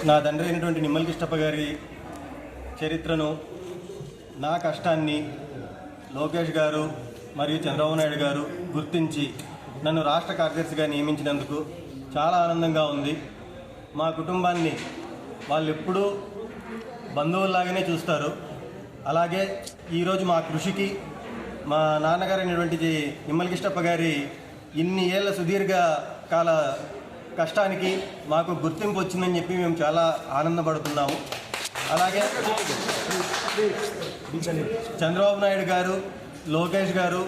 నా తండ్రి అయినటువంటి నిమ్మల కిష్టప్ప గారి చరిత్రను, నా కష్టాన్ని లోకేష్ గారు మరియు చంద్రబాబు నాయుడు గారు గుర్తించి నన్ను రాష్ట్ర కార్యదర్శిగా నియమించినందుకు చాలా ఆనందంగా ఉంది. మా కుటుంబాన్ని వాళ్ళు ఎప్పుడూ బంధువుల్లాగానే చూస్తారు. అలాగే ఈరోజు మా కృషికి మా నాన్నగారు అయినటువంటి నిమ్మల కిష్టప్ప గారి ఇన్ని ఏళ్ళ సుదీర్ఘ కాల కష్టానికి మాకు గుర్తింపు వచ్చిందని చెప్పి మేము చాలా ఆనందపడుతున్నాము. అలాగే చంద్రబాబు నాయుడు గారు, లోకేష్ గారు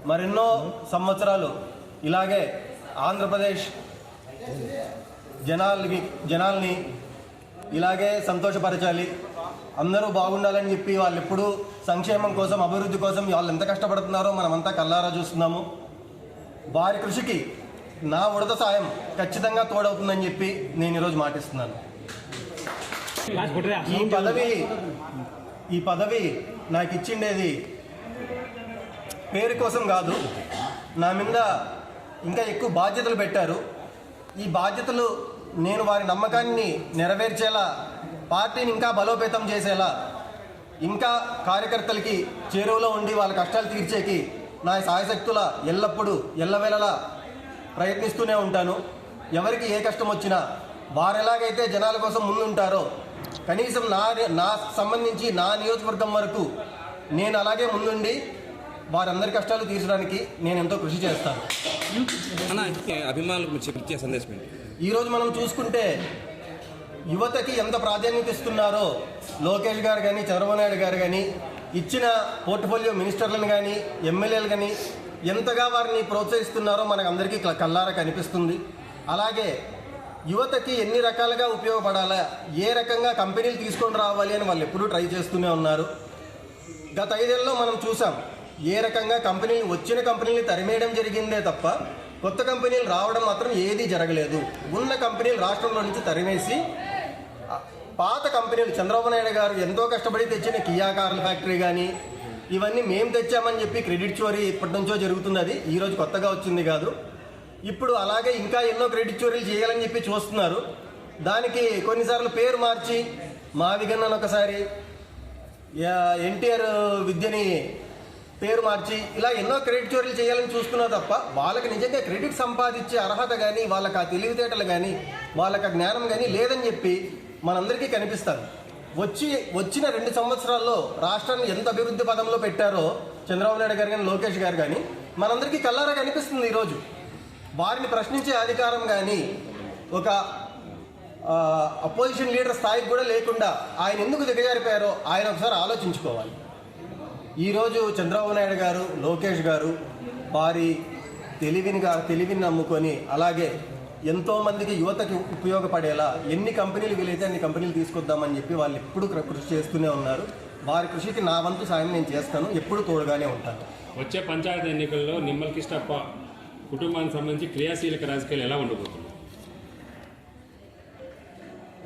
మరెన్నో సంవత్సరాలు ఇలాగే ఆంధ్రప్రదేశ్ జనాల్ని ఇలాగే సంతోషపరచాలి, అందరూ బాగుండాలని చెప్పి వాళ్ళు ఎప్పుడూ సంక్షేమం కోసం, అభివృద్ధి కోసం వాళ్ళు ఎంత కష్టపడుతున్నారో మనమంతా కళ్ళారా చూస్తున్నాము. వారి కృషికి నా ఉడత సాయం ఖచ్చితంగా తోడవుతుందని చెప్పి నేను ఈరోజు మాటిస్తున్నాను. ఈ పదవి నాకు ఇచ్చిండేది పేరు కోసం కాదు, నా మీద ఇంకా ఎక్కువ బాధ్యతలు పెట్టారు. ఈ బాధ్యతలు నేను వారి నమ్మకాన్ని నెరవేర్చేలా, పార్టీని ఇంకా బలోపేతం చేసేలా, ఇంకా కార్యకర్తలకి చేరువలో ఉండి వాళ్ళ కష్టాలు తీర్చేకి నా సాయశక్తుల ఎల్లప్పుడూ ఎల్లవేళలా ప్రయత్నిస్తూనే ఉంటాను. ఎవరికి ఏ కష్టం వచ్చినా వారు ఎలాగైతే జనాల కోసం ముందుంటారో కనీసం నా సంబంధించి నా నియోజకవర్గం వరకు నేను అలాగే ముందుండి వారందరి కష్టాలు తీర్చడానికి నేను ఎంతో కృషి చేస్తాను. ఈరోజు మనం చూసుకుంటే యువతకి ఎంత ప్రాధాన్యత ఇస్తున్నారో లోకేష్ గారు కానీ, చంద్రబాబు నాయుడు గారు కానీ, ఇచ్చిన పోర్ట్ఫోలియో మినిస్టర్లను కానీ, ఎమ్మెల్యేలు కానీ ఎంతగా వారిని ప్రోత్సహిస్తున్నారో మనకు అందరికీ కళ్ళారా కనిపిస్తుంది. అలాగే యువతకి ఎన్ని రకాలుగా ఉపయోగపడాలా, ఏ రకంగా కంపెనీలు తీసుకొని రావాలి అని వాళ్ళు ఎప్పుడూ ట్రై చేస్తూనే ఉన్నారు. గత 5 ఏళ్ళలో మనం చూసాం ఏ రకంగా వచ్చిన కంపెనీలు తరిమేయడం జరిగిందే తప్ప కొత్త కంపెనీలు రావడం మాత్రం ఏదీ జరగలేదు. ఉన్న కంపెనీలు రాష్ట్రంలో నుంచి తరిమేసి పాత కంపెనీలు, చంద్రబాబు నాయుడు గారు ఎంతో కష్టపడి తెచ్చిన కియా కార్ల ఫ్యాక్టరీ కానీ ఇవన్నీ మేము తెచ్చామని చెప్పి క్రెడిట్ చోరీ ఇప్పటి నుంచో జరుగుతుంది. అది ఈరోజు కొత్తగా వచ్చింది కాదు. ఇప్పుడు అలాగే ఇంకా ఎన్నో క్రెడిట్ చోరీలు చేయాలని చెప్పి చూస్తున్నారు. దానికి కొన్నిసార్లు పేరు మార్చి మాదిగన్నను ఒకసారి, ఎన్టీఆర్ విద్యని పేరు మార్చి ఇలా ఎన్నో క్రెడిట్ చోరీలు చేయాలని చూస్తున్నారు తప్ప వాళ్ళకి నిజంగా క్రెడిట్ సంపాదించే అర్హత కానీ, వాళ్ళకి ఆ తెలివితేటలు కానీ, వాళ్ళకి ఆ జ్ఞానం కానీ లేదని చెప్పి మనందరికీ కనిపిస్తారు. వచ్చిన 2 సంవత్సరాల్లో రాష్ట్రాన్ని ఎంత అభివృద్ధి పదంలో పెట్టారో చంద్రబాబు నాయుడు గారు కానీ, లోకేష్ గారు కానీ మనందరికీ కళ్ళారా కనిపిస్తుంది. ఈరోజు వారిని ప్రశ్నించే అధికారం కానీ ఒక అపోజిషన్ లీడర్ స్థాయికి కూడా లేకుండా ఆయన ఎందుకు దిగజారిపోయారో ఆయన ఒకసారి ఆలోచించుకోవాలి. ఈరోజు చంద్రబాబు నాయుడు గారు, లోకేష్ గారు వారి తెలివిని నమ్ముకొని అలాగే ఎంతోమందికి యువతకి ఉపయోగపడేలా ఎన్ని కంపెనీలు వీలైతే అన్ని కంపెనీలు తీసుకొద్దామని చెప్పి వాళ్ళు ఎప్పుడు కృషి చేస్తూనే ఉన్నారు. వారి కృషికి నా వంతు సాయం నేను చేస్తాను, ఎప్పుడు తోడుగానే ఉంటాను. వచ్చే పంచాయతీ ఎన్నికల్లో నిమ్మల కిష్టప్ప కుటుంబానికి సంబంధించి క్రియాశీలక రాజకీయాలు ఎలా ఉండబోతుంది?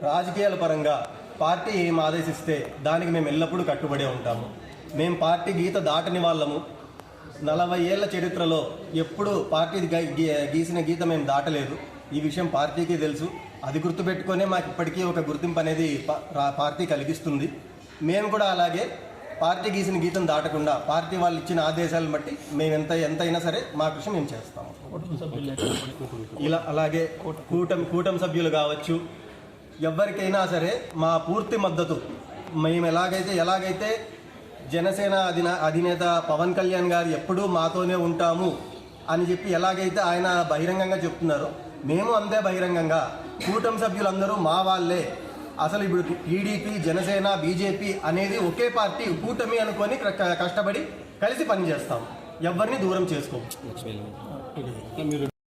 రాజకీయాల పరంగా పార్టీ ఏం ఆదేశిస్తే దానికి మేము ఎల్లప్పుడూ కట్టుబడే ఉంటాము. మేము పార్టీ గీత దాటని వాళ్ళము. 40 ఏళ్ల చరిత్రలో ఎప్పుడు పార్టీ గీసిన గీత మేము దాటలేదు. ఈ విషయం పార్టీకి తెలుసు. అది గుర్తుపెట్టుకునే మాకు ఇప్పటికీ ఒక గుర్తింపు అనేది పార్టీ కలిగిస్తుంది. మేము కూడా అలాగే పార్టీ గీసిన గీతం దాటకుండా పార్టీ వాళ్ళు ఇచ్చిన ఆదేశాలను బట్టి మేము ఎంతైనా సరే మా కృషి మేము చేస్తాము. ఇలా అలాగే కూటమి సభ్యులు కావచ్చు, ఎవరికైనా సరే మా పూర్తి మద్దతు. మేము ఎలాగైతే జనసేన అధినేత పవన్ కళ్యాణ్ గారు ఎప్పుడూ మాతోనే ఉంటాము అని చెప్పి ఎలాగైతే ఆయన బహిరంగంగా చెప్తున్నారో మేము అంతే బహిరంగంగా కూటమి సభ్యులందరూ మా వాళ్ళే. అసలు ఇప్పుడు టీడీపీ, జనసేన, బీజేపీ అనేది ఒకే పార్టీ, కూటమి అనుకొని కష్టపడి కలిసి పనిచేస్తాం. ఎవరిని దూరం చేసుకోము.